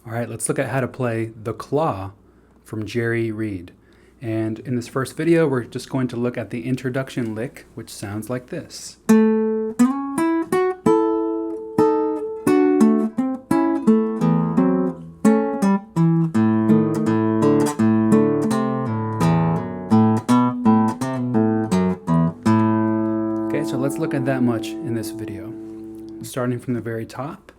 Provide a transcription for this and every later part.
All right, let's look at how to play The Claw from Jerry Reed. And in this first video, we're just going to look at the introduction lick, which sounds like this. Okay, so let's look at that much in this video. Starting from the very top.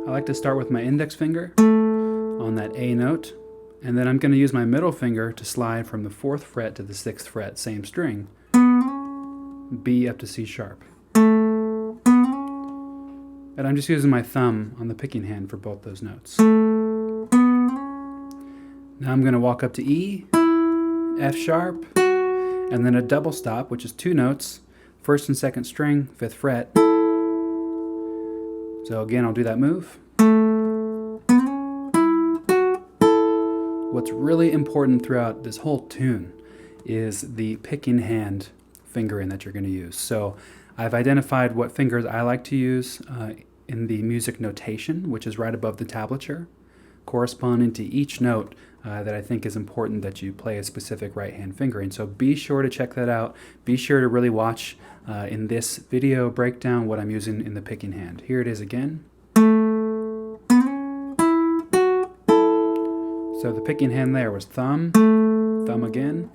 I like to start with my index finger on that A note, and then I'm going to use my middle finger to slide from the 4th fret to the 6th fret, same string, B up to C sharp. And I'm just using my thumb on the picking hand for both those notes. Now I'm going to walk up to E, F sharp, and then a double stop, which is 2 notes, 1st and 2nd string, 5th fret. So again, I'll do that move. What's really important throughout this whole tune is the picking hand fingering that you're going to use. So I've identified what fingers I like to use in the music notation, which is right above the tablature, corresponding to each note that I think is important that you play a specific right hand fingering. So be sure to check that out. Be sure to really watch in this video breakdown what I'm using in the picking hand. Here it is again. So the picking hand there was thumb, thumb again,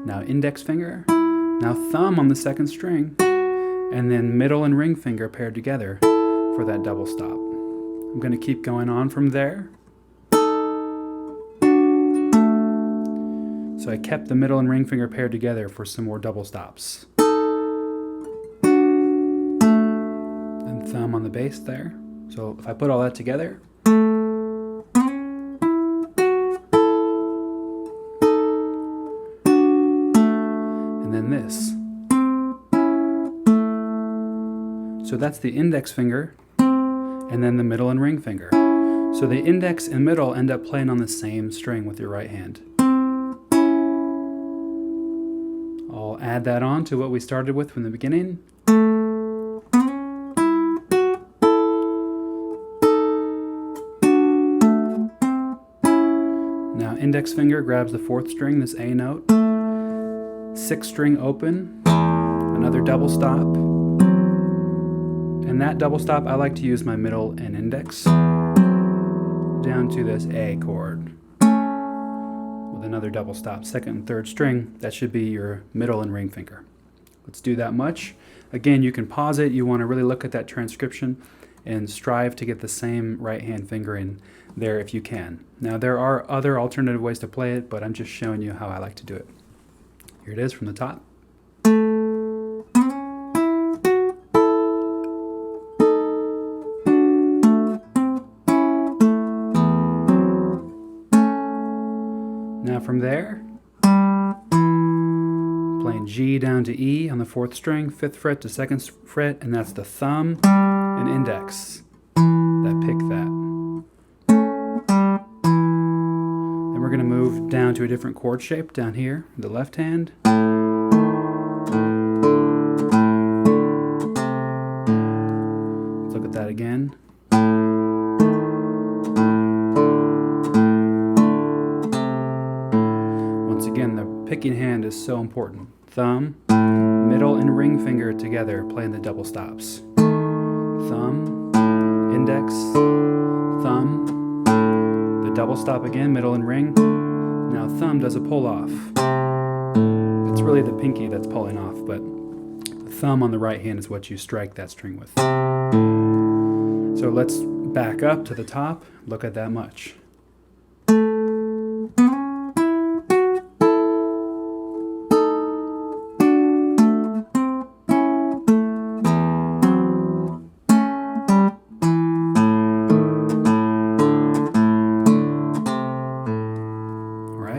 now index finger, now thumb on the 2nd string, and then middle and ring finger paired together for that double stop. I'm going to keep going on from there. So I kept the middle and ring finger paired together for some more double stops. And thumb on the bass there. So if I put all that together, and then this. So that's the index finger, and then the middle and ring finger. So the index and middle end up playing on the same string with your right hand. I'll add that on to what we started with from the beginning. Now index finger grabs the 4th string, this A note, 6th string open, another double stop, and that double stop I like to use my middle and index down to this A chord. Another double stop, 2nd and 3rd string, that should be your middle and ring finger. Let's do that much. Again, you can pause it. You want to really look at that transcription and strive to get the same right hand fingering there if you can. Now there are other alternative ways to play it, but I'm just showing you how I like to do it. Here it is from the top. Now from there, playing G down to E on the 4th string, 5th fret to 2nd fret, and that's the thumb and index that pick that. Then we're going to move down to a different chord shape down here, the left hand. Let's look at that again. Again, the picking hand is so important. Thumb, middle, and ring finger together playing the double stops. Thumb, index, thumb, the double stop again, middle and ring. Now thumb does a pull off. It's really the pinky that's pulling off, but the thumb on the right hand is what you strike that string with. So let's back up to the top, look at that much.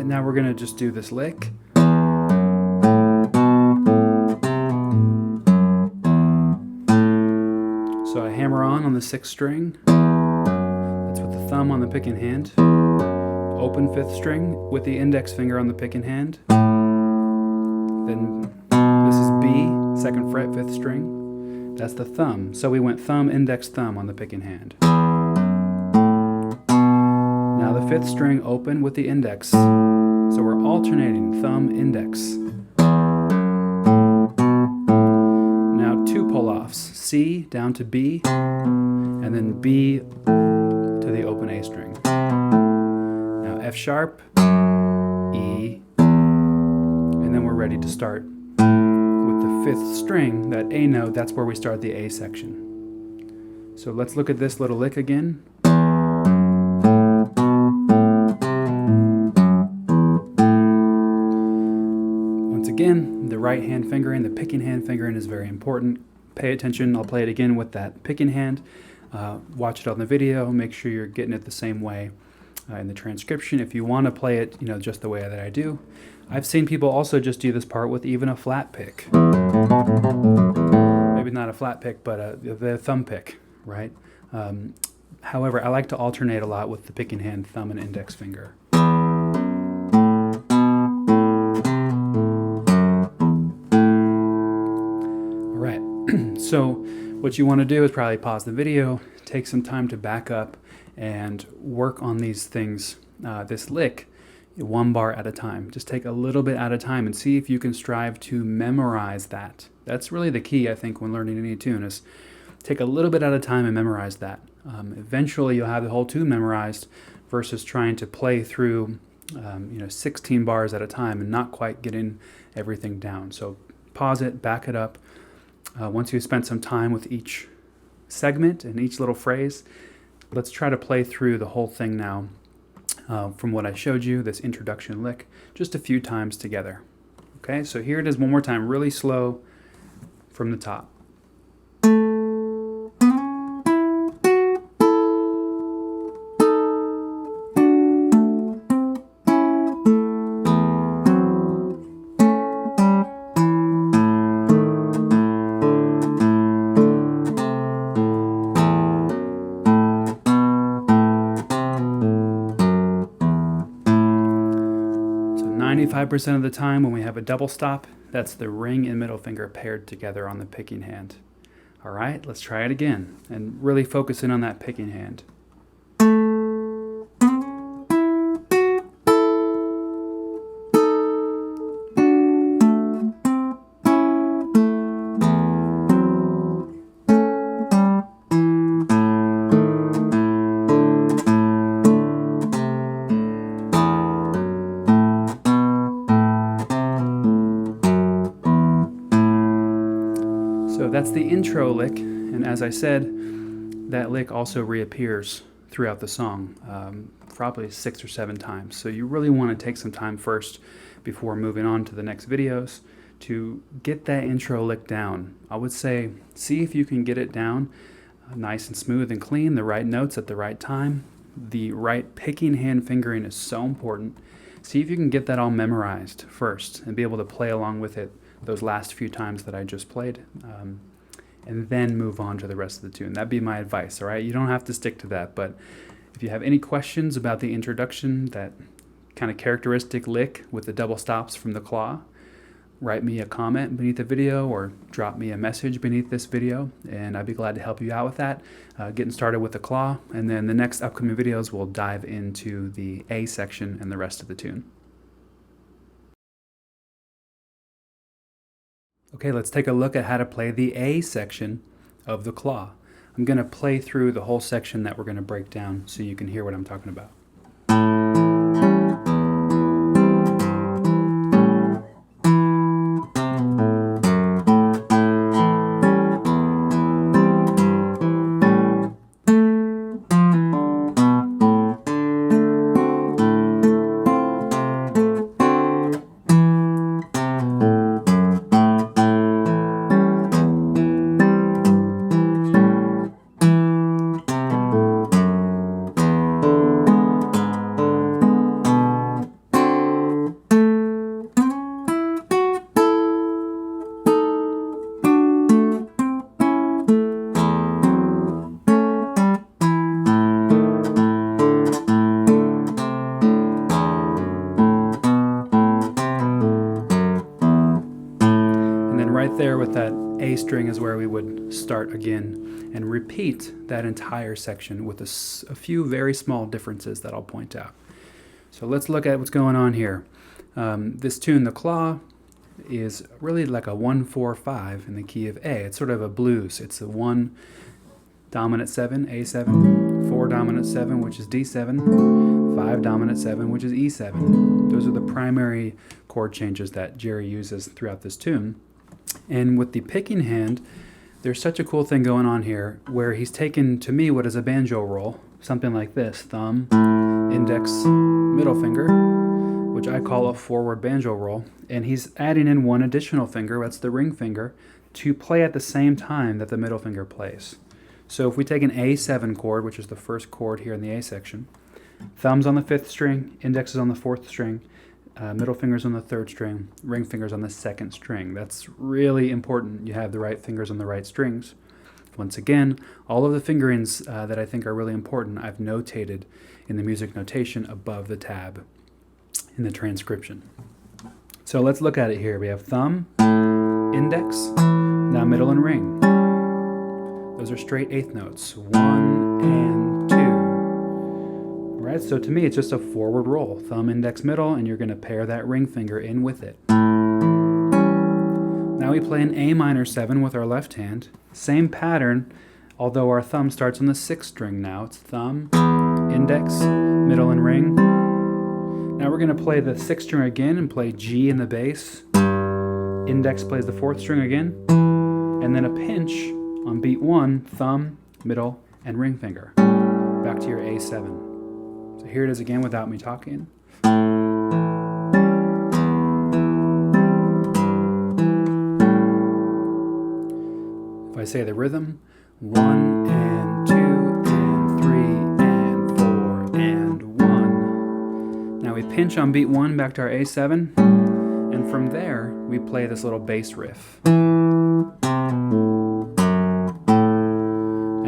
Now we're going to just do this lick. So I hammer on the 6th string. That's with the thumb on the picking hand. Open 5th string with the index finger on the picking hand. Then this is B, 2nd fret, 5th string. That's the thumb. So we went thumb, index, thumb on the picking hand. Now the 5th string open with the index. So we're alternating thumb, index. Now 2 pull-offs. C down to B, and then B to the open A string. Now F sharp, E, and then we're ready to start with the 5th string, that A note. That's where we start the A section. So let's look at this little lick again. Once again, the right hand fingering, the picking hand fingering is very important. Pay attention. I'll play it again with that picking hand. Watch it on the video. Make sure you're getting it the same way in the transcription. If you want to play it, just the way that I do. I've seen people also just do this part with even a flat pick. Maybe not a flat pick, but the thumb pick, right? However, I like to alternate a lot with the picking hand, thumb and index finger. All right, so what you want to do is probably pause the video, take some time to back up and work on these things, this lick, 1 bar at a time. Just take a little bit at a time and see if you can strive to memorize that. That's really the key, I think, when learning any tune, is take a little bit at a time and memorize that. Eventually you'll have the whole tune memorized versus trying to play through 16 bars at a time and not quite getting everything down. So pause it, back it up. Once you've spent some time with each segment and each little phrase, let's try to play through the whole thing now. From what I showed you, this introduction lick, just a few times together. Okay, so here it is one more time, really slow from the top. So 95% of the time when we have a double stop, that's the ring and middle finger paired together on the picking hand. All right, let's try it again and really focus in on that picking hand. So that's the intro lick, and as I said, that lick also reappears throughout the song, probably 6 or 7 times. So you really want to take some time first before moving on to the next videos to get that intro lick down. I would say see if you can get it down nice and smooth and clean, the right notes at the right time. The right picking hand fingering is so important. See if you can get that all memorized first and be able to play along with it those last few times that I just played, and then move on to the rest of the tune. That'd be my advice, all right? You don't have to stick to that, but if you have any questions about the introduction, that kind of characteristic lick with the double stops from the claw, write me a comment beneath the video or drop me a message beneath this video, and I'd be glad to help you out with that, getting started with the claw, and then the next upcoming videos we'll dive into the A section and the rest of the tune. Okay, let's take a look at how to play the A section of the claw. I'm going to play through the whole section that we're going to break down so you can hear what I'm talking about. right there with that A string is where we would start again and repeat that entire section with a few very small differences that I'll point out. So let's look at what's going on here. This tune, The Claw, is really like a 1-4-5 in the key of A. It's sort of a blues. It's a 1 dominant 7, A7, 4 dominant 7, which is D7, 5 dominant 7, which is E7. Those are the primary chord changes that Jerry uses throughout this tune. And with the picking hand, there's such a cool thing going on here where he's taken, to me, what is a banjo roll, something like this: thumb, index, middle finger, which I call a forward banjo roll, and he's adding in one additional finger, that's the ring finger, to play at the same time that the middle finger plays. So if we take an A7 chord, which is the first chord here in the A section, thumb's on the 5th string, index is on the 4th string, middle finger's on the 3rd string, ring finger's on the 2nd string. That's really important. You have the right fingers on the right strings. Once again, all of the fingerings that I think are really important, I've notated in the music notation above the tab in the transcription. So let's look at it here. We have thumb, index, now middle and ring. Those are straight 8th notes, 1 and 2. All right, so to me it's just a forward roll, thumb, index, middle, and you're going to pair that ring finger in with it. Now we play an A minor 7 with our left hand. Same pattern, although our thumb starts on the 6th string now. It's thumb, index, middle, and ring. Now we're going to play the 6th string again and play G in the bass. Index plays the 4th string again, and then a pinch on beat 1, thumb, middle, and ring finger. Back to your A7. So here it is again without me talking. If I say the rhythm, 1 and 2 and 3 and 4 and 1. Now we pinch on beat 1 back to our A7, and from there we play this little bass riff. And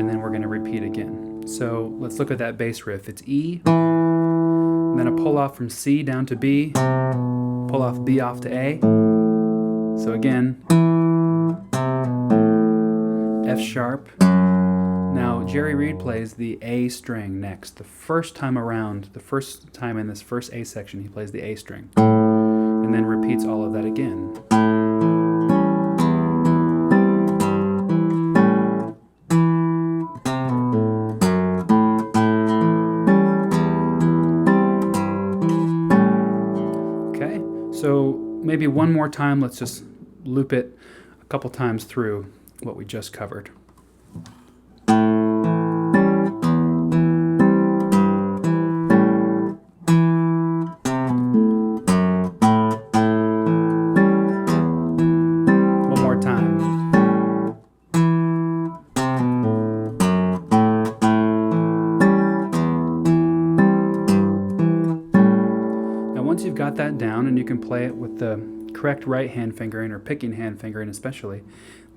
then we're going to repeat again. So let's look at that bass riff. It's E, and then a pull off from C down to B, pull off B off to A. So again, F sharp. Now Jerry Reed plays the A string next. The first time around, the first time in this first A section, he plays the A string, and then repeats all of that again. So maybe one more time, let's just loop it a couple times through what we just covered. One more time. Once you've got that down and you can play it with the correct right hand fingering or picking hand fingering especially,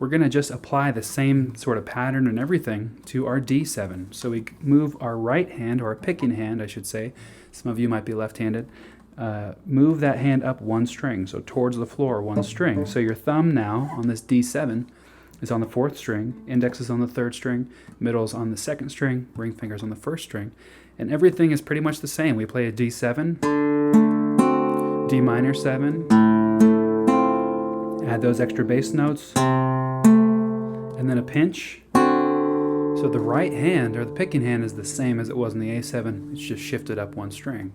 we're going to just apply the same sort of pattern and everything to our D7. So we move our right hand, or our picking hand I should say, some of you might be left-handed, move that hand up one string, so towards the floor one string. So your thumb now on this D7 is on the 4th string, index is on the 3rd string, middle's on the 2nd string, ring finger's on the 1st string, and everything is pretty much the same. We play a D7, D minor 7, add those extra bass notes, and then a pinch. So the right hand, or the picking hand, is the same as it was in the A7, it's just shifted up one string.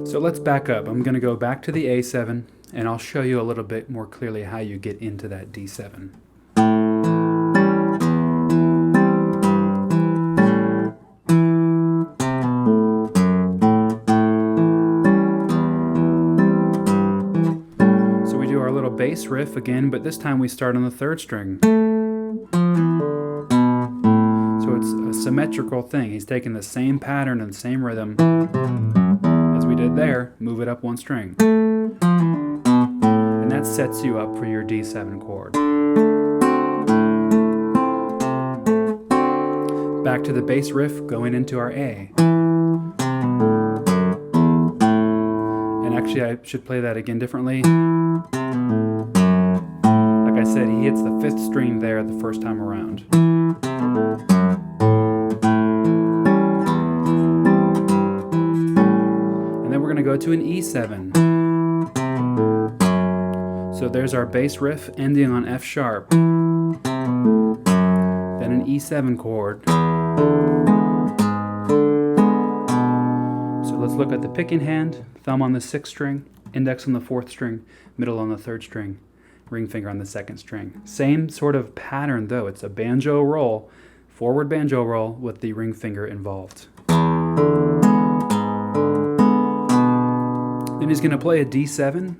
So let's back up. I'm going to go back to the A7, and I'll show you a little bit more clearly how you get into that D7. Bass riff again, but this time we start on the 3rd string. So it's a symmetrical thing. He's taking the same pattern and the same rhythm as we did there, move it up one string. And that sets you up for your D7 chord. Back to the bass riff, going into our A. And actually I should play that again differently. Like I said, he hits the 5th string there the first time around. And then we're going to go to an E7. So there's our bass riff ending on F sharp. Then an E7 chord. So let's look at the picking hand. Thumb on the 6th string, index on the 4th string, middle on the 3rd string, ring finger on the 2nd string. Same sort of pattern though. It's a banjo roll, forward banjo roll with the ring finger involved. Then he's going to play a D7,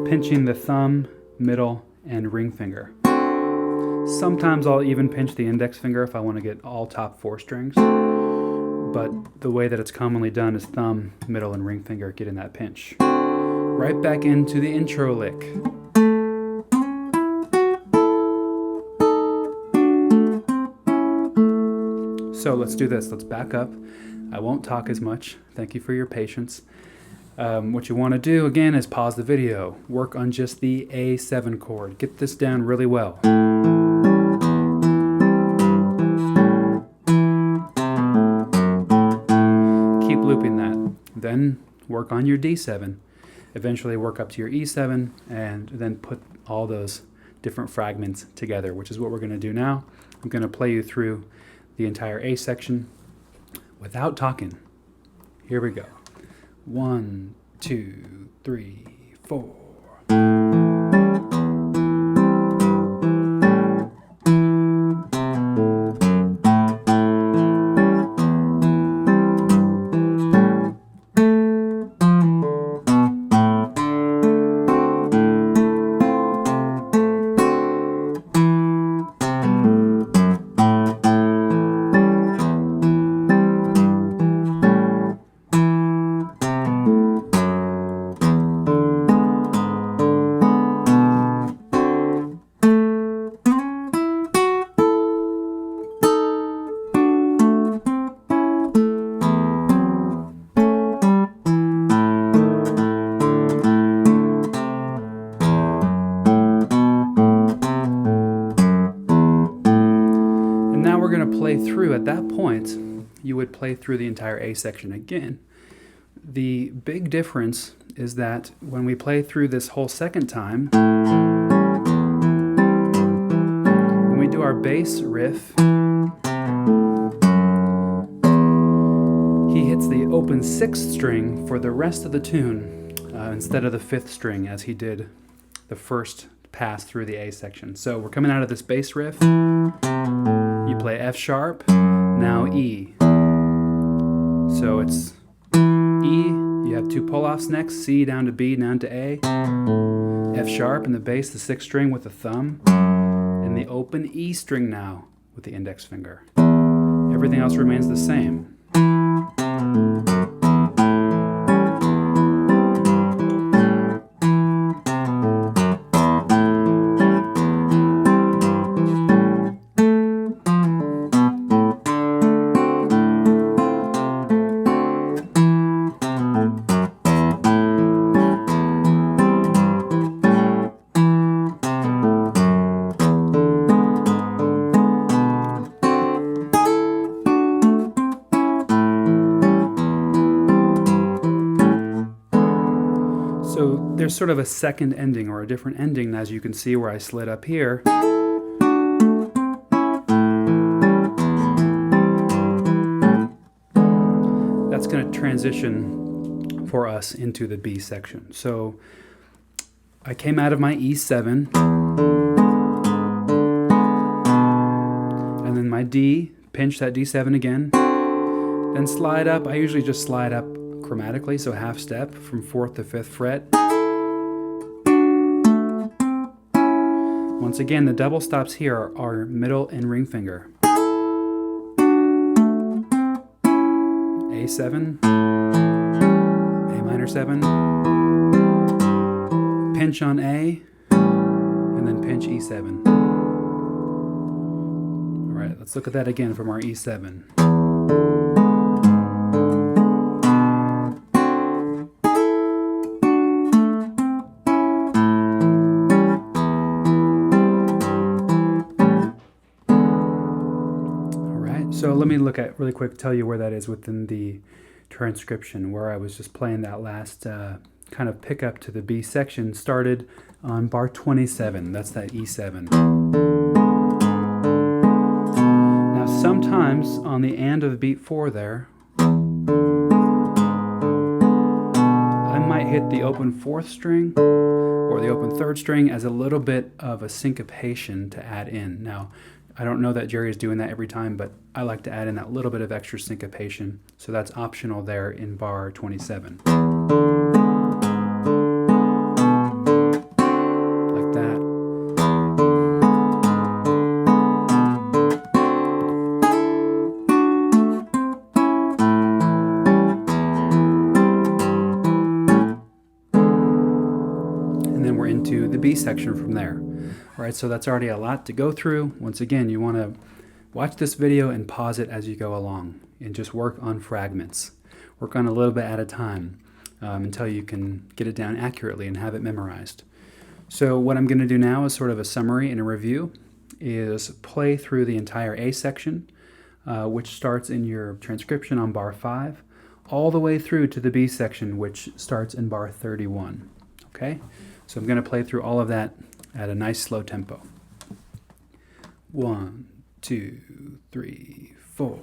pinching the thumb, middle, and ring finger. Sometimes I'll even pinch the index finger if I want to get all top 4 strings. But the way that it's commonly done is thumb, middle, and ring finger getting that pinch. Right back into the intro lick. So let's do this. Let's back up. I won't talk as much. Thank you for your patience. What you want to do, again, is pause the video. Work on just the A7 chord. Get this down really well. Keep looping that. Then work on your D7. Eventually work up to your E7, and then put all those different fragments together, which is what we're going to do now. I'm going to play you through the entire A section without talking. Here we go. 1, 2, 3, 4. Through at that point, you would play through the entire A section again. The big difference is that when we play through this whole second time, when we do our bass riff, he hits the open 6th string for the rest of the tune instead of the 5th string as he did the first pass through the A section. So we're coming out of this bass riff. You play F sharp, now E. So it's E, you have 2 pull-offs next, C down to B, down to A. F sharp in the bass, the 6th string with the thumb, and the open E string now with the index finger. Everything else remains the same. So there's sort of a second ending or a different ending, as you can see where I slid up here. That's going to transition for us into the B section. So I came out of my E7, and then my D, pinch that D7 again, then slide up. I usually just slide up chromatically, so half step from 4th to 5th fret. Once again, the double stops here are middle and ring finger. A7, A minor 7, pinch on A, and then pinch E7. All right, let's look at that again from our E7. So let me look at really quick, tell you where that is within the transcription, where I was just playing that last kind of pickup to the B section started on bar 27. That's that E7. Now sometimes on the end of beat 4 there, I might hit the open 4th string or the open 3rd string as a little bit of a syncopation to add in. Now, I don't know that Jerry is doing that every time, but I like to add in that little bit of extra syncopation, so that's optional there in bar 27. Like that. And then we're into the B section from there. All right, so that's already a lot to go through. Once again, you want to watch this video and pause it as you go along and just work on fragments. Work on a little bit at a time until you can get it down accurately and have it memorized. So what I'm going to do now is sort of a summary and a review, is play through the entire A section, which starts in your transcription on bar 5, all the way through to the B section, which starts in bar 31. Okay, so I'm going to play through all of that at a nice slow tempo. 1, 2, 3, 4.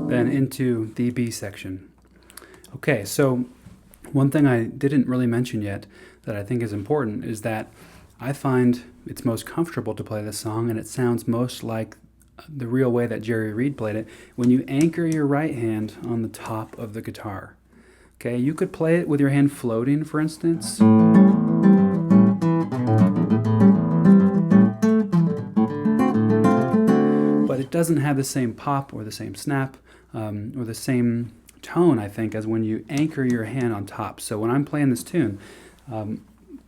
Then into the B section. Okay, so one thing I didn't really mention yet that I think is important is that I find it's most comfortable to play this song, and it sounds most like the real way that Jerry Reed played it, when you anchor your right hand on the top of the guitar. Okay, you could play it with your hand floating, for instance. But it doesn't have the same pop or the same snap or the same tone, I think, as when you anchor your hand on top. So when I'm playing this tune,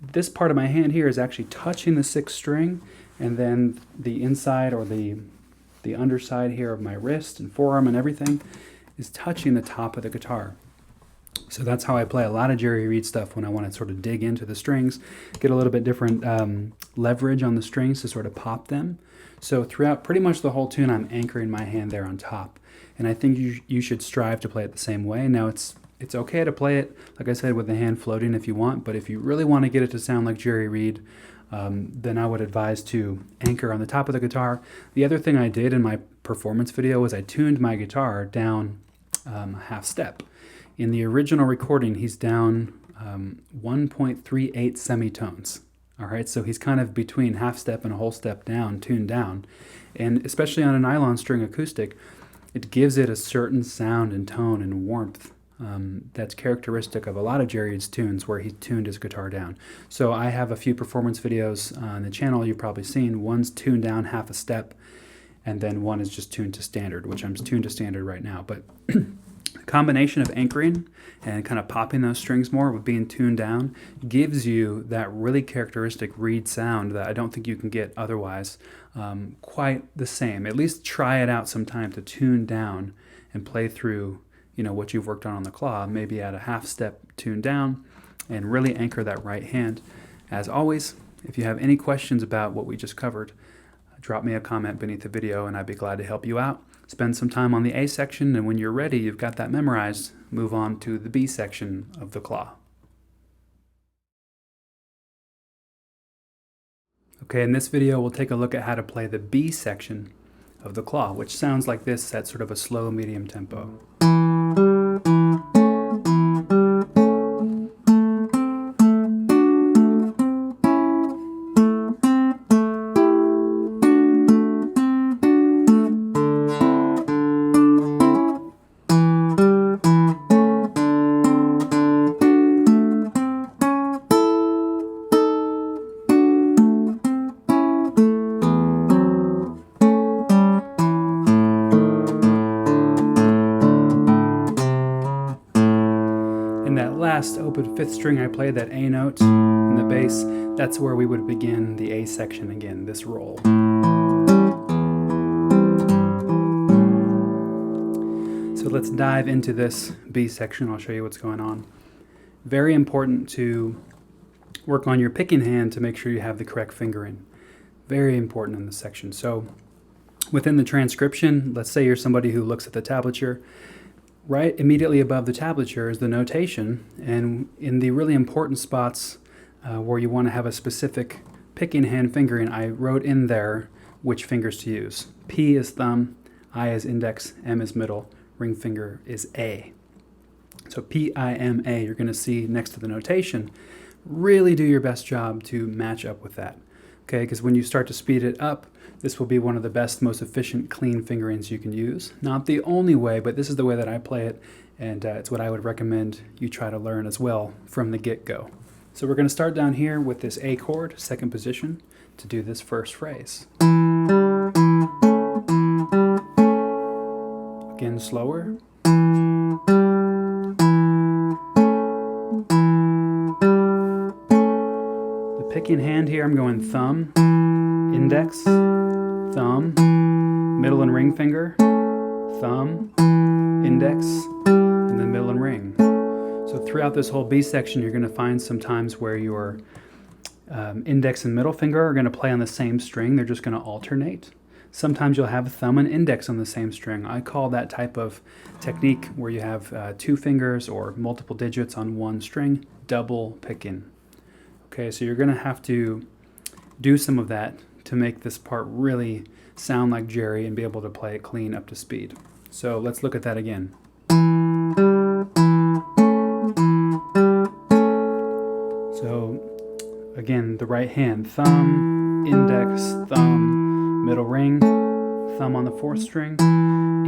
this part of my hand here is actually touching the 6th string, and then the inside or the underside here of my wrist and forearm and everything is touching the top of the guitar. So that's how I play a lot of Jerry Reed stuff when I want to sort of dig into the strings, get a little bit different leverage on the strings to sort of pop them. So throughout pretty much the whole tune, I'm anchoring my hand there on top. And I think you should strive to play it the same way. Now it's okay to play it, like I said, with the hand floating if you want, but if you really want to get it to sound like Jerry Reed, then I would advise to anchor on the top of the guitar. The other thing I did in my performance video was I tuned my guitar down a half step. In the original recording, he's down 1.38 semitones. All right, so he's kind of between half step and a whole step down, tuned down. And especially on a nylon string acoustic, it gives it a certain sound and tone and warmth that's characteristic of a lot of Jerry's tunes where he tuned his guitar down. So I have a few performance videos on the channel you've probably seen. One's tuned down half a step, and then one is just tuned to standard, which I'm tuned to standard right now. But the combination of anchoring and kind of popping those strings more with being tuned down gives you that really characteristic Reed sound that I don't think you can get otherwise quite the same. At least try it out sometime to tune down and play through, what you've worked on the claw, maybe at a half step tune down, and really anchor that right hand. As always, if you have any questions about what we just covered, drop me a comment beneath the video and I'd be glad to help you out. Spend some time on the A section, and when you're ready, you've got that memorized, move on to the B section of the claw. Okay, in this video we'll take a look at how to play the B section of the claw, which sounds like this at sort of a slow medium tempo. Last open fifth string I played, that A note in the bass, that's where we would begin the A section again, this roll. So let's dive into this B section. I'll show you what's going on. Very important to work on your picking hand to make sure you have the correct fingering. Very important in this section. So within the transcription, let's say you're somebody who looks at the tablature. Right immediately above the tablature is the notation, and in the really important spots where you want to have a specific picking hand fingering, I wrote in there which fingers to use. P is thumb, I is index, M is middle, ring finger is A. So P, I, M, A, you're going to see next to the notation. Really do your best job to match up with that. Okay, because when you start to speed it up, this will be one of the best, most efficient, clean fingerings you can use. Not the only way, but this is the way that I play it, and it's what I would recommend you try to learn as well from the get-go. So we're going to start down here with this A chord, second position, to do this first phrase. Again, slower. The picking hand here, I'm going thumb, index, thumb, middle and ring finger, thumb, index, and then middle and ring. So throughout this whole B section, you're going to find some times where your index and middle finger are going to play on the same string. They're just going to alternate. Sometimes you'll have thumb and index on the same string. I call that type of technique where you have two fingers or multiple digits on one string, double picking. Okay, so you're going to have to do some of that to make this part really sound like Jerry and be able to play it clean up to speed. So let's look at that again. So again, the right hand, thumb, index, thumb, middle ring, thumb on the fourth string,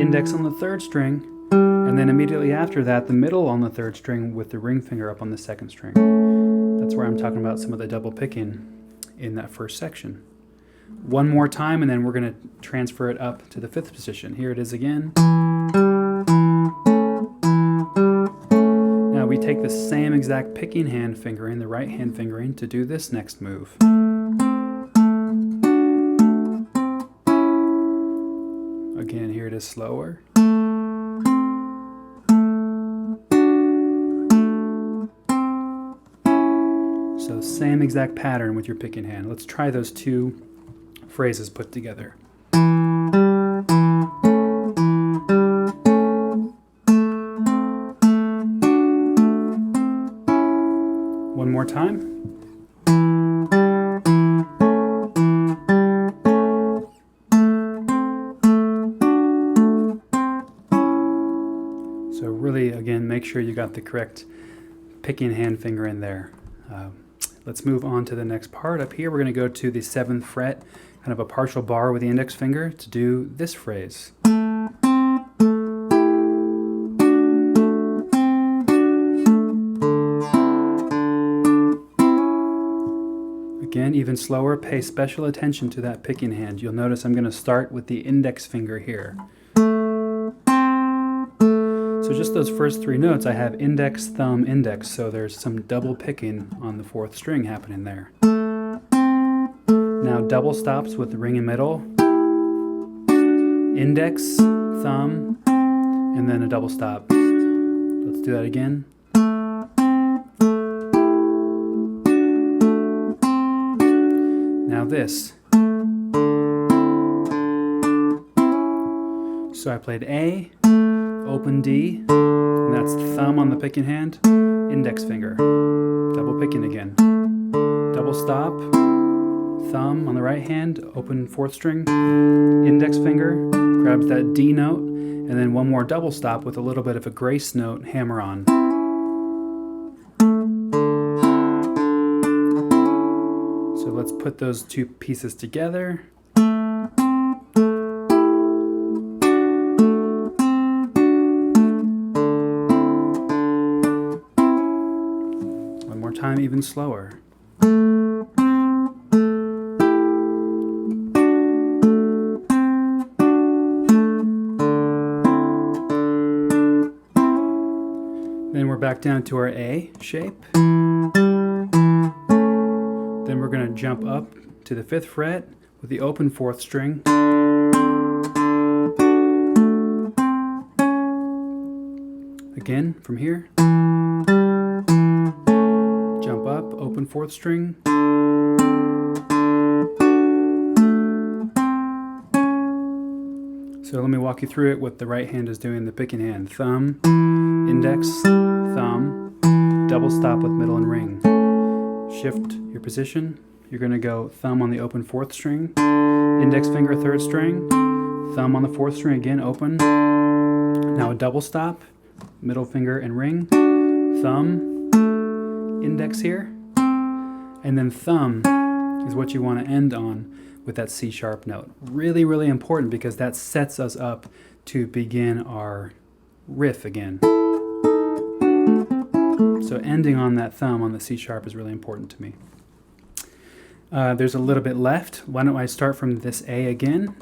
index on the third string, and then immediately after that, the middle on the third string with the ring finger up on the second string. That's where I'm talking about some of the double picking in that first section. One more time, and then we're going to transfer it up to the fifth position. Here it is again. Now we take the same exact picking hand fingering, the right hand fingering, to do this next move. Again, here it is slower. So same exact pattern with your picking hand. Let's try those two phrases put together. One more time. So really, again, make sure you got the correct picking hand finger in there. Let's move on to the next part. Up here, we're going to go to the 7th fret, kind of a partial bar with the index finger to do this phrase. Again, even slower, pay special attention to that picking hand. You'll notice I'm going to start with the index finger here. So just those first three notes, I have index, thumb, index, so there's some double picking on the fourth string happening there. Now double stops with the ring and middle, index, thumb, and then a double stop. Let's do that again. Now this. So I played A, open D, and that's thumb on the picking hand, index finger, double picking again, double stop, thumb on the right hand, open fourth string, index finger, grabs that D note, and then one more double stop with a little bit of a grace note, hammer on. So let's put those two pieces together. One more time, even slower. Then we're back down to our A shape. Then we're going to jump up to the 5th fret with the open 4th string. Again, from here. Jump up, open 4th string. So let me walk you through it. What the right hand is doing, the picking hand. Thumb, index, thumb, double stop with middle and ring. Shift your position. You're going to go thumb on the open 4th string, index finger 3rd string, thumb on the 4th string again, open. Now a double stop, middle finger and ring, thumb, index here, and then thumb is what you want to end on with that C sharp note. Really, really important because that sets us up to begin our riff again. So ending on that thumb on the C sharp is really important to me. There's a little bit left. Why don't I start from this A again?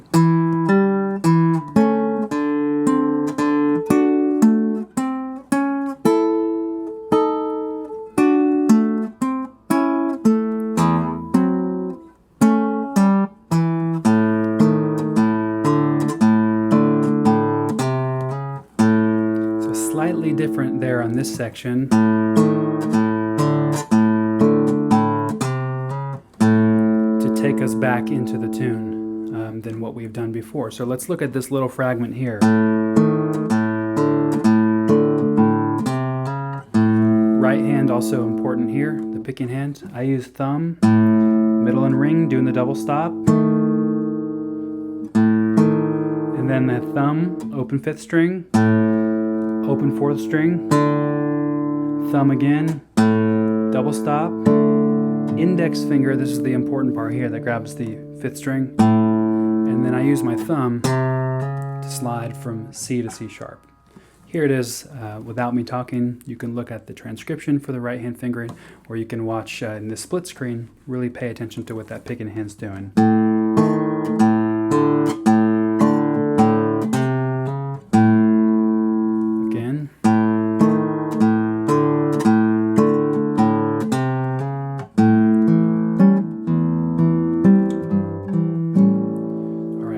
So slightly different there on this section. Take us back into the tune than what we've done before. So let's look at this little fragment here. Right hand also important here, the picking hand. I use thumb, middle and ring, doing the double stop. And then the thumb, open 5th string, open 4th string, thumb again, double stop. Index finger, this is the important part here that grabs the 5th string, and then I use my thumb to slide from C to C sharp. Here it is without me talking. You can look at the transcription for the right hand fingering, or you can watch in the split screen, really pay attention to what that picking hand's doing. Again.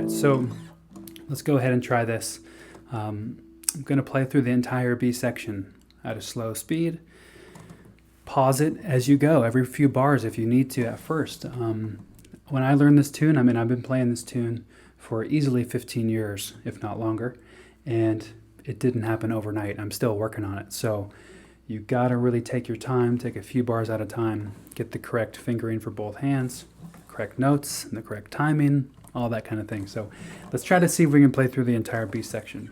So let's go ahead and try this. I'm going to play through the entire B section at a slow speed. Pause it as you go, every few bars if you need to at first. When I learned this tune, I've been playing this tune for easily 15 years, if not longer, and it didn't happen overnight. I'm still working on it. So you got to really take your time, take a few bars at a time, get the correct fingering for both hands, correct notes, and the correct timing, all that kind of thing. So let's try to see if we can play through the entire B section.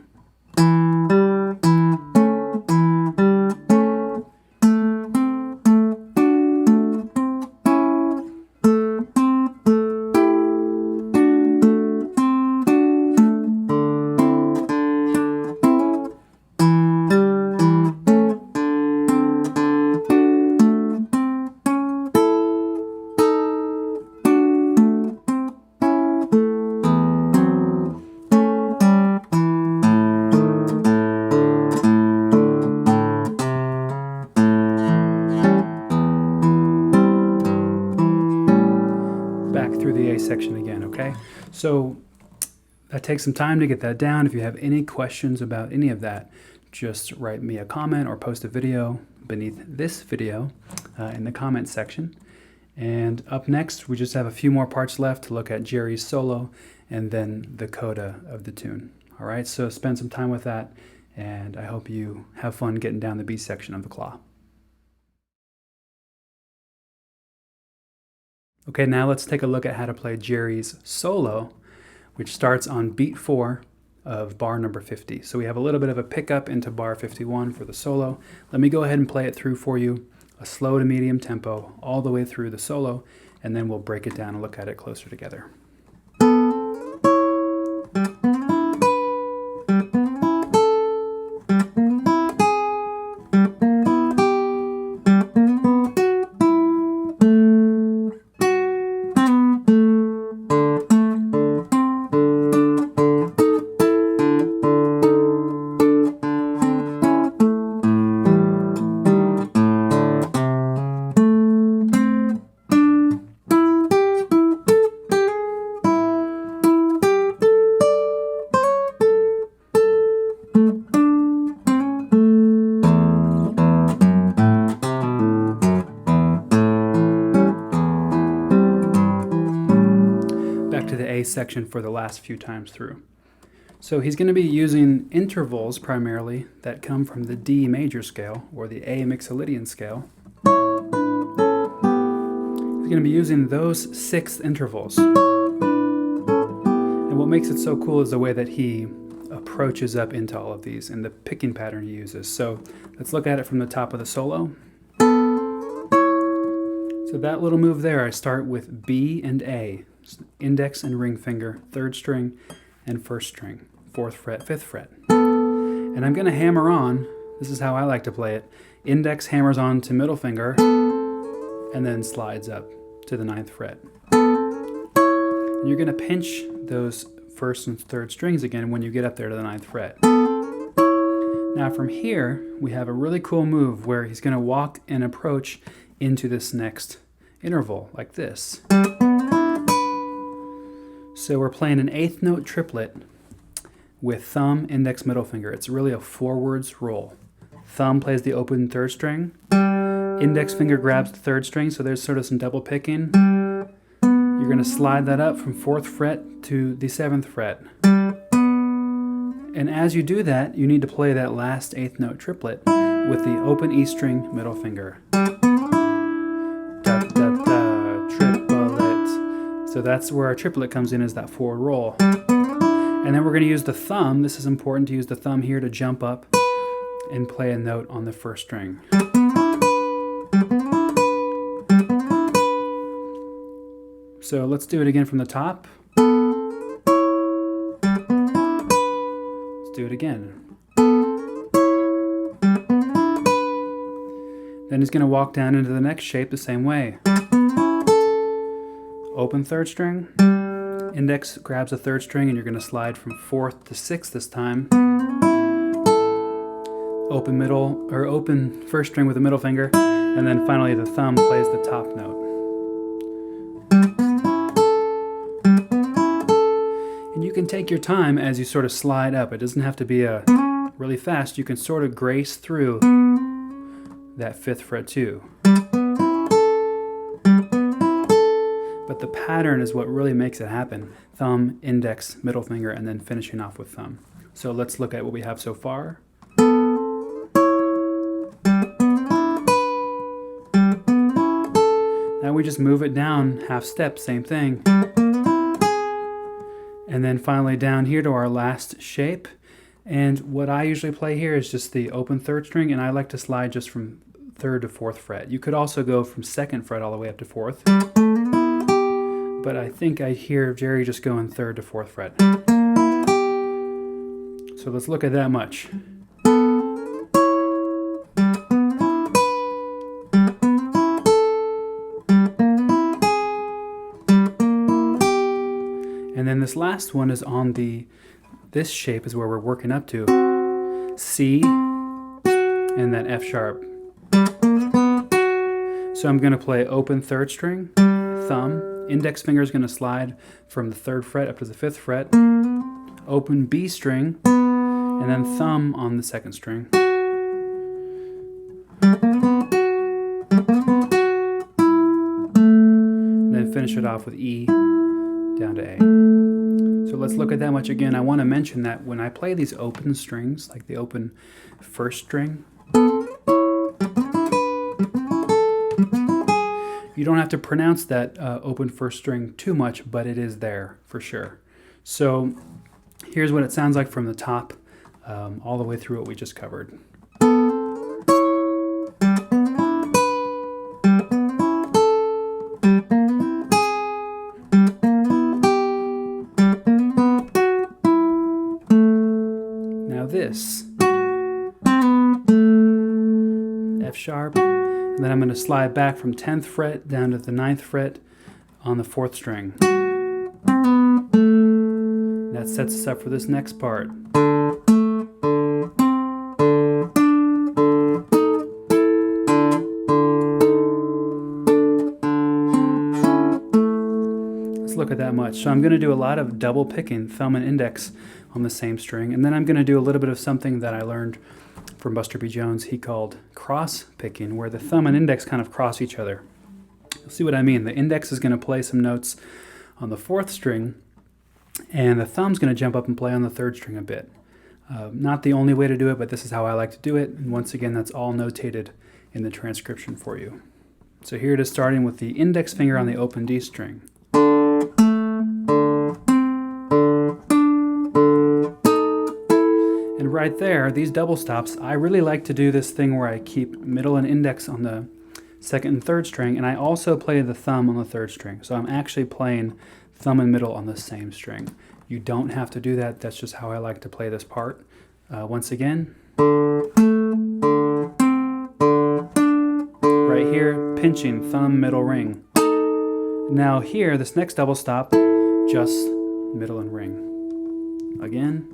section again, okay? So that takes some time to get that down. If you have any questions about any of that, just write me a comment or post a video beneath this video in the comment section. And up next, we just have a few more parts left to look at Jerry's solo and then the coda of the tune. All right, so spend some time with that, and I hope you have fun getting down the B section of the claw. Okay, now let's take a look at how to play Jerry's solo, which starts on beat 4 of bar number 50. So we have a little bit of a pickup into bar 51 for the solo. Let me go ahead and play it through for you, a slow to medium tempo, all the way through the solo, and then we'll break it down and look at it closer together. Section for the last few times through. So he's going to be using intervals primarily that come from the D major scale or the A mixolydian scale. He's going to be using those 6 intervals. And what makes it so cool is the way that he approaches up into all of these and the picking pattern he uses. So let's look at it from the top of the solo. So that little move there, I start with B and A. Index and ring finger, 3rd string and 1st string, 4th fret, 5th fret. And I'm going to hammer on, this is how I like to play it, index hammers on to middle finger and then slides up to the 9th fret. And you're going to pinch those 1st and 3rd strings again when you get up there to the 9th fret. Now from here, we have a really cool move where he's going to walk and approach into this next interval like this. So we're playing an 8th note triplet with thumb, index, middle finger. It's really a forwards roll. Thumb plays the open 3rd string. Index finger grabs the 3rd string, so there's sort of some double picking. You're going to slide that up from 4th fret to the 7th fret. And as you do that, you need to play that last 8th note triplet with the open E string, middle finger. So that's where our triplet comes in, is that forward roll. And then we're going to use the thumb. This is important to use the thumb here to jump up and play a note on the 1st string. So let's do it again from the top. Let's do it again. Then he's going to walk down into the next shape the same way. Open 3rd string, index grabs a 3rd string, and you're going to slide from 4th to 6th this time. Open middle, or open 1st string with the middle finger, and then finally the thumb plays the top note. And you can take your time as you sort of slide up. It doesn't have to be really fast. You can sort of grace through that 5th fret too. But the pattern is what really makes it happen. Thumb, index, middle finger, and then finishing off with thumb. So let's look at what we have so far. Now we just move it down half step, same thing. And then finally down here to our last shape. And what I usually play here is just the open 3rd string, and I like to slide just from 3rd to 4th fret. You could also go from 2nd fret all the way up to 4th. But I think I hear Jerry just going 3rd to 4th fret. So let's look at that much. And then this last one is on this shape is where we're working up to C and that F sharp. So I'm going to play open 3rd string, thumb, Index finger is going to slide from the 3rd fret up to the 5th fret, open B string, and then thumb on the 2nd string. And then finish it off with E down to A. So let's look at that much again. I want to mention that when I play these open strings, like the open 1st string, you don't have to pronounce that open 1st string too much, but it is there for sure. So here's what it sounds like from the top all the way through what we just covered. Now this, F sharp, and then I'm going to slide back from 10th fret down to the 9th fret on the 4th string. That sets us up for this next part. Let's look at that much. So I'm going to do a lot of double picking, thumb and index on the same string, and then I'm going to do a little bit of something that I learned from Buster B. Jones he called cross picking, where the thumb and index kind of cross each other. You'll see what I mean. The index is going to play some notes on the 4th string, and the thumb's going to jump up and play on the 3rd string a bit. Not the only way to do it, but this is how I like to do it. And once again, that's all notated in the transcription for you. So here it is, starting with the index finger on the open D string. And right there, these double stops, I really like to do this thing where I keep middle and index on the 2nd and 3rd string, and I also play the thumb on the 3rd string. So I'm actually playing thumb and middle on the same string. You don't have to do that. That's just how I like to play this part. Once again, right here, pinching, thumb, middle, ring. Now here, this next double stop, just middle and ring. Again.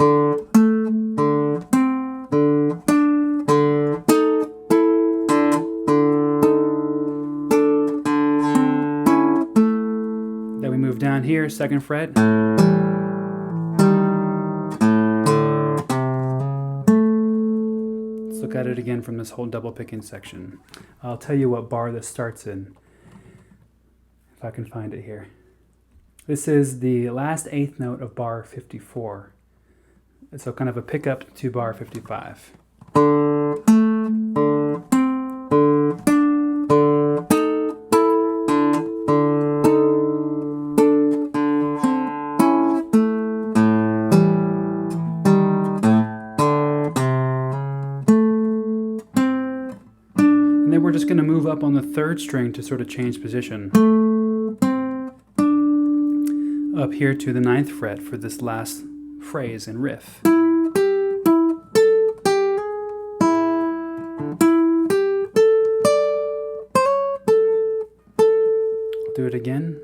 Then we move down here, 2nd fret. Let's look at it again from this whole double picking section. I'll tell you what bar this starts in, if I can find it here. This is the last 8th note of bar 54. So kind of a pickup to bar 55. And then we're just going to move up on the 3rd string to sort of change position. Up here to the 9th fret for this last phrase and riff. I'll do it again.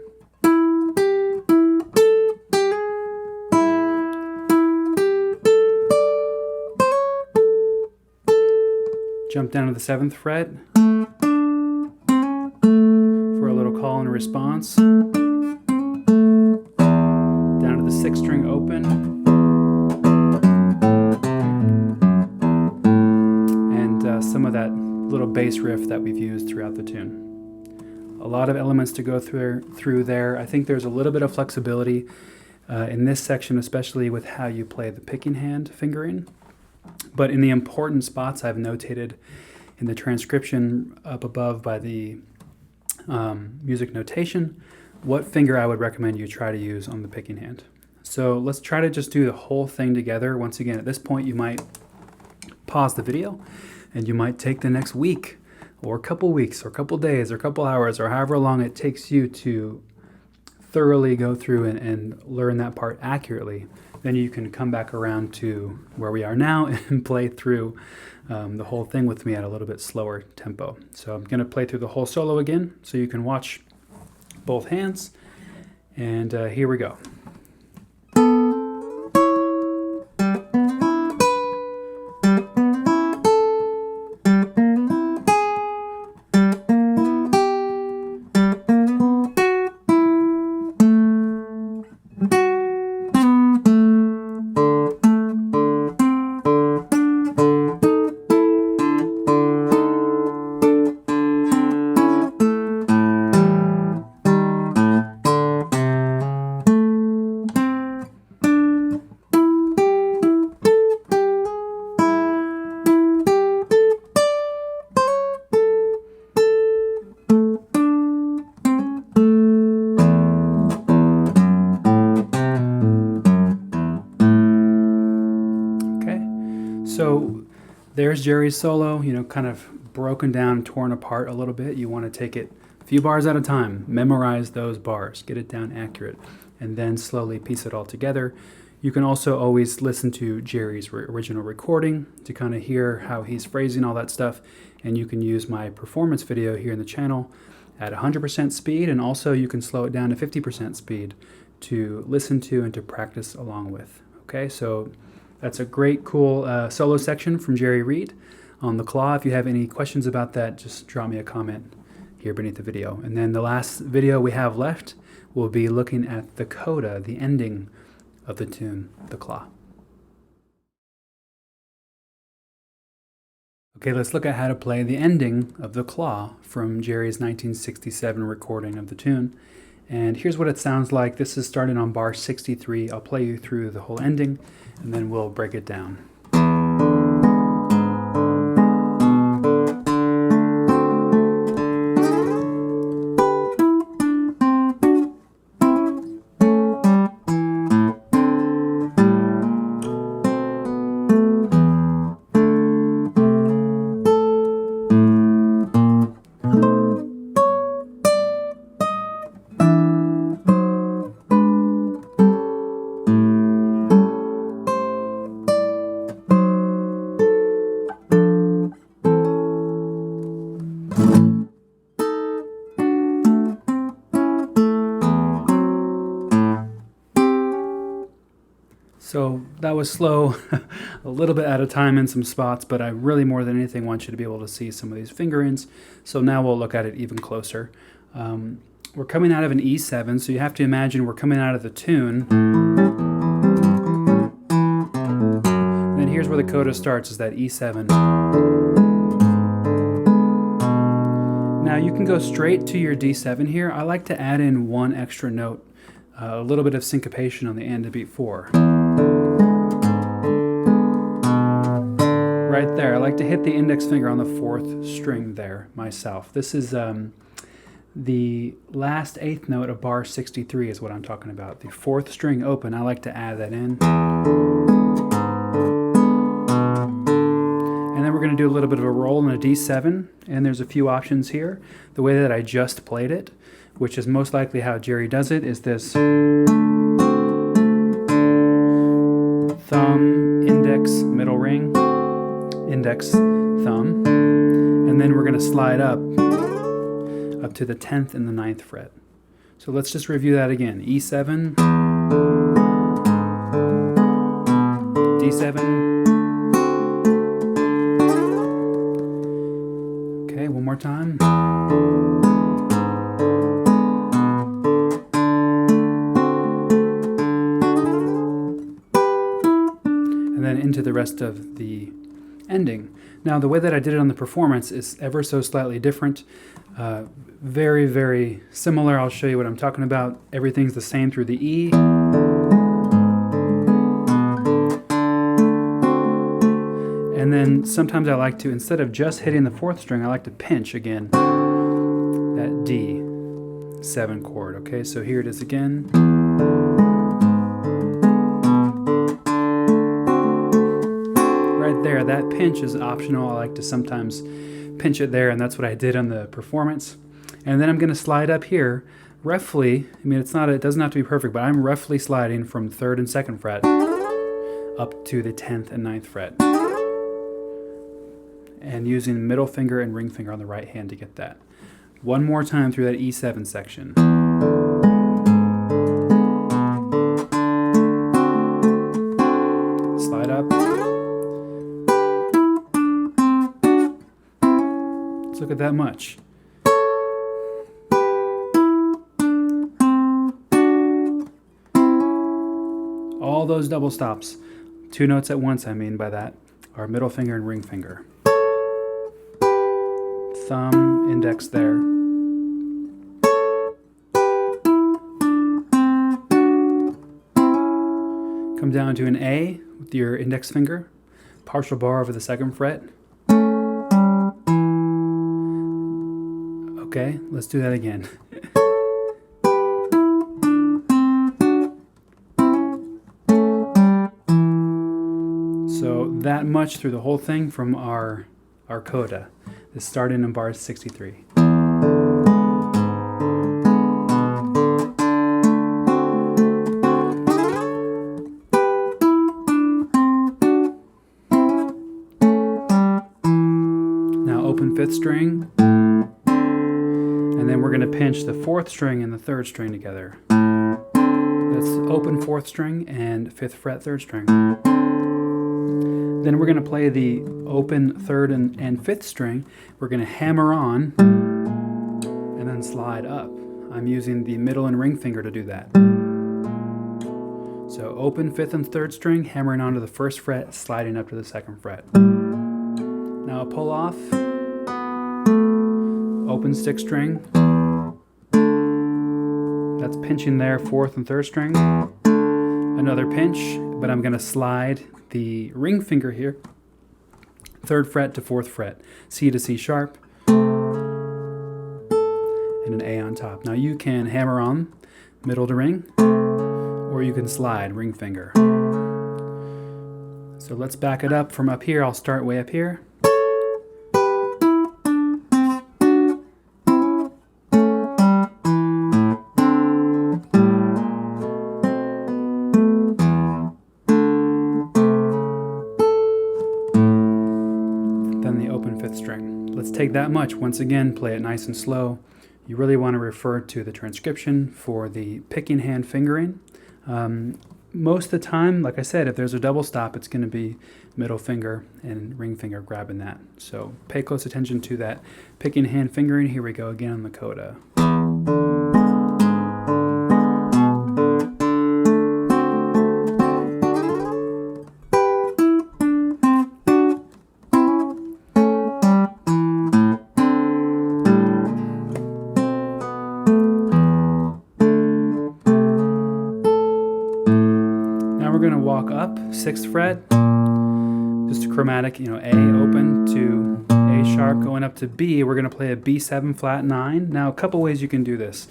Jump down to the 7th fret for a little call and response. Down to the 6th string open. And some of that little bass riff that we've used throughout the tune. A lot of elements to go through there. I think there's a little bit of flexibility in this section, especially with how you play the picking hand fingering. But in the important spots I've notated in the transcription up above by the music notation, what finger I would recommend you try to use on the picking hand. So let's try to just do the whole thing together. Once again, at this point you might pause the video and you might take the next week or a couple weeks or a couple days or a couple hours or however long it takes you to thoroughly go through and learn that part accurately. Then you can come back around to where we are now and play through the whole thing with me at a little bit slower tempo. So I'm going to play through the whole solo again so you can watch both hands. And here we go. there's Jerry's solo, you know, kind of broken down, torn apart a little bit. You want to take it a few bars at a time, memorize those bars, get it down accurate, and then slowly piece it all together. You can also always listen to Jerry's original recording to kind of hear how he's phrasing all that stuff, and you can use my performance video here in the channel at 100% speed, and also you can slow it down to 50% speed to listen to and to practice along with. Okay, so that's a great, cool solo section from Jerry Reed on the claw. If you have any questions about that, just drop me a comment here beneath the video. And then the last video we have left will be looking at the coda, the ending of the tune, the claw. Okay, let's look at how to play the ending of the claw from Jerry's 1967 recording of the tune. And here's what it sounds like. This is starting on bar 63. I'll play you through the whole ending, and then we'll break it down. So that was slow, a little bit out of time in some spots, but I really more than anything want you to be able to see some of these fingerings. So now we'll look at it even closer. We're coming out of an E7, so you have to imagine we're coming out of the tune. And then here's where the coda starts, is that E7. Now you can go straight to your D7 here. I like to add in one extra note, a little bit of syncopation on the end of beat 4. Right there, I like to hit the index finger on the 4th string there myself. This is the last 8th note of bar 63 is what I'm talking about. The 4th string open, I like to add that in. And then we're going to do a little bit of a roll in a D7, and there's a few options here. The way that I just played it, which is most likely how Jerry does it, is this thumb, index, middle ring, index, thumb, and then we're going to slide up to the 10th and the 9th fret. So let's just review that again. E7, D7. Okay, one more time. And then into the rest of the ending. Now the way that I did it on the performance is ever so slightly different. Very, very similar. I'll show you what I'm talking about. Everything's the same through the E. And then sometimes I like to, instead of just hitting the 4th string, I like to pinch again that D7 chord. Okay, so here it is again. Right there, that pinch is optional. I like to sometimes pinch it there, and that's what I did on the performance. And then I'm going to slide up here roughly. I mean, it doesn't have to be perfect, but I'm roughly sliding from 3rd and 2nd fret up to the 10th and 9th fret, and using middle finger and ring finger on the right hand to get that. One more time through that E7 section. Slide up. Let's look at that much. All those double stops, 2 notes at once, I mean by that, are middle finger and ring finger. Thumb, index there. Come down to an A with your index finger, partial bar over the 2nd fret. Okay, let's do that again. So that much through the whole thing from our coda. This starting in bar 63. Now open 5th string, and then we're going to pinch the 4th string and the 3rd string together. That's open 4th string and 5th fret 3rd string. Then we're going to play the open 3rd and 5th string. We're going to hammer on and then slide up. I'm using the middle and ring finger to do that. So open 5th and 3rd string, hammering onto the 1st fret, sliding up to the 2nd fret. Now pull off, open 6th string. That's pinching there, 4th and 3rd string. Another pinch, but I'm going to slide the ring finger here, 3rd fret to 4th fret, C to C sharp, and an A on top. Now you can hammer on, middle to ring, or you can slide, ring finger. So let's back it up from up here. I'll start way up here. Let's take that much. Once again, play it nice and slow. You really want to refer to the transcription for the picking hand fingering. Most of the time, like I said, if there's a double stop, it's going to be middle finger and ring finger grabbing that. So pay close attention to that picking hand fingering. Here we go again on the coda. We're going to walk up 6th fret, just a chromatic, A open to A sharp, going up to B. We're going to play a B7 flat 9. Now a couple ways you can do this.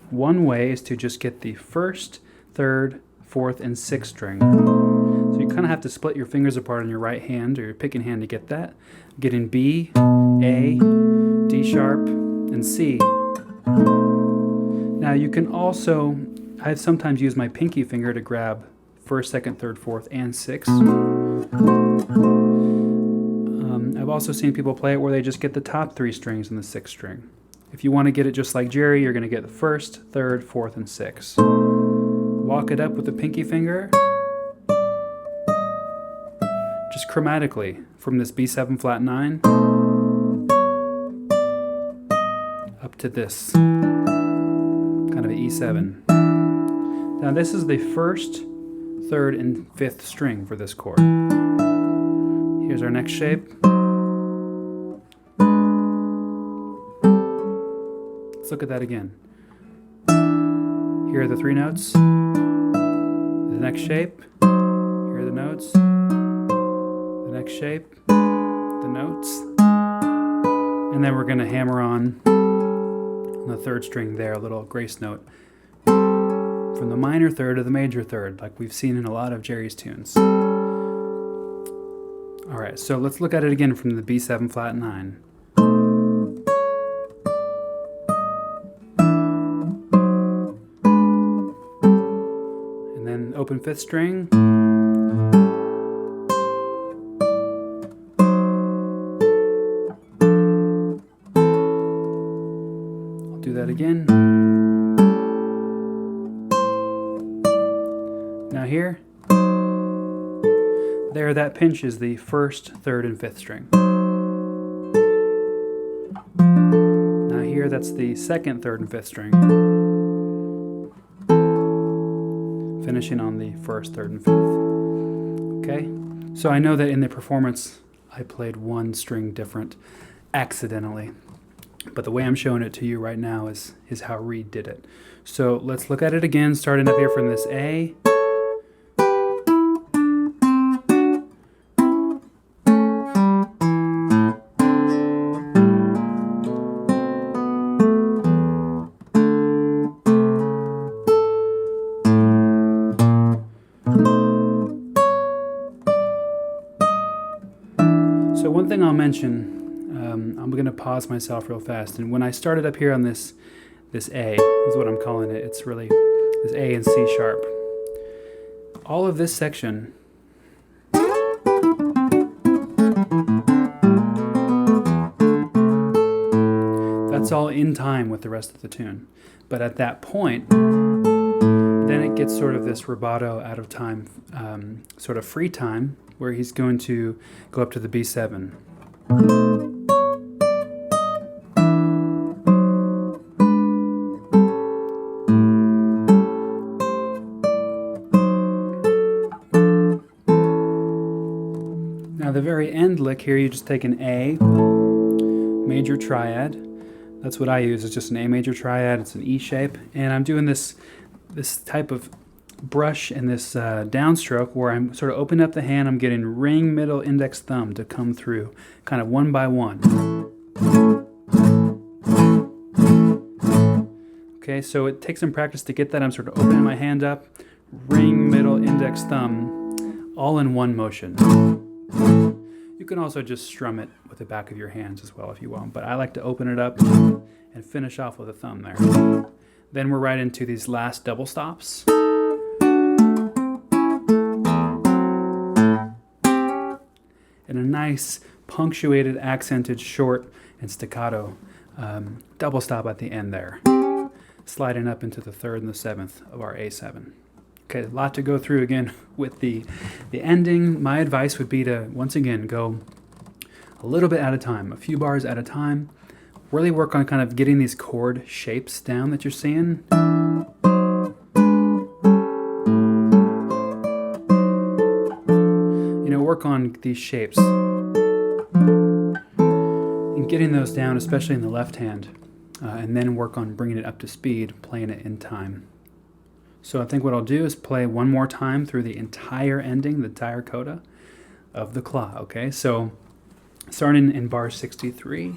One way is to just get the 1st, 3rd, 4th, and 6th string. So you kind of have to split your fingers apart on your right hand or your picking hand to get that. Getting B, A, D sharp, and C. Now you can also, I've sometimes used my pinky finger to grab 1st, 2nd, 3rd, 4th, and 6th. I've also seen people play it where they just get the top 3 strings and the 6th string. If you want to get it just like Jerry, you're going to get the 1st, 3rd, 4th, and 6th. Walk it up with the pinky finger, just chromatically, from this B7 flat 9 up to this kind of an E7. Now this is the 1st, 3rd, and 5th string for this chord. Here's our next shape. Let's look at that again. Here are the 3 notes. The next shape. Here are the notes. The next shape. The notes. And then we're going to hammer on the 3rd string there, a little grace note. From the minor 3rd to the major 3rd, like we've seen in a lot of Jerry's tunes. All right, so let's look at it again from the B7 flat 9. And then open 5th string. I'll do that again. Now here, there, that pinch is the 1st, 3rd, and 5th string. Now here, that's the 2nd, 3rd, and 5th string. Finishing on the 1st, 3rd, and 5th. Okay, so I know that in the performance, I played one string different accidentally. But the way I'm showing it to you right now is how Reed did it. So let's look at it again, starting up here from this A. mention, I'm going to pause myself real fast. And when I started up here on this A, is what I'm calling it. It's really this A and C sharp. All of this section that's all in time with the rest of the tune. But at that point, then it gets sort of this rubato out of time, sort of free time, where he's going to go up to the B7. Now the very end lick here, you just take an A major triad. That's what I use. It's just an A major triad. It's an E shape, and I'm doing this type of brush and this downstroke where I'm sort of opening up the hand. I'm getting ring, middle, index, thumb to come through, kind of one by one. Okay, so it takes some practice to get that. I'm sort of opening my hand up, ring, middle, index, thumb, all in one motion. You can also just strum it with the back of your hands as well if you want, but I like to open it up and finish off with a thumb there. Then we're right into these last double stops. And a nice punctuated, accented, short, and staccato double stop at the end there, sliding up into the 3rd and the 7th of our A7. Okay, a lot to go through again with the ending. My advice would be to, once again, go a little bit at a time, a few bars at a time. Really work on kind of getting these chord shapes down that you're seeing. You know, work on these shapes and getting those down, especially in the left hand, and then work on bringing it up to speed, playing it in time. So I think what I'll do is play one more time through the entire ending, the entire coda of the claw, okay? So starting in bar 63.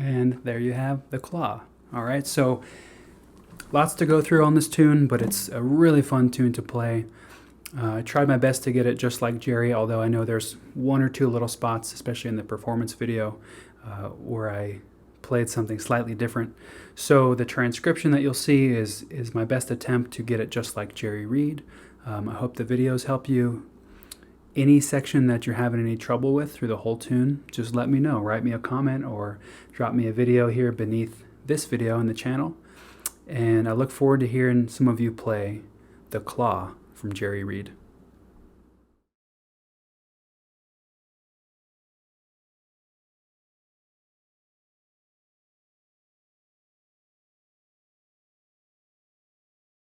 And there you have the claw. All right, so lots to go through on this tune, but it's a really fun tune to play. I tried my best to get it just like Jerry, although I know there's one or two little spots, especially in the performance video, where I played something slightly different. So the transcription that you'll see is my best attempt to get it just like Jerry Reed. I hope the videos help you. Any section that you're having any trouble with through the whole tune, just let me know. Write me a comment or drop me a video here beneath this video in the channel. And I look forward to hearing some of you play The Claw from Jerry Reed.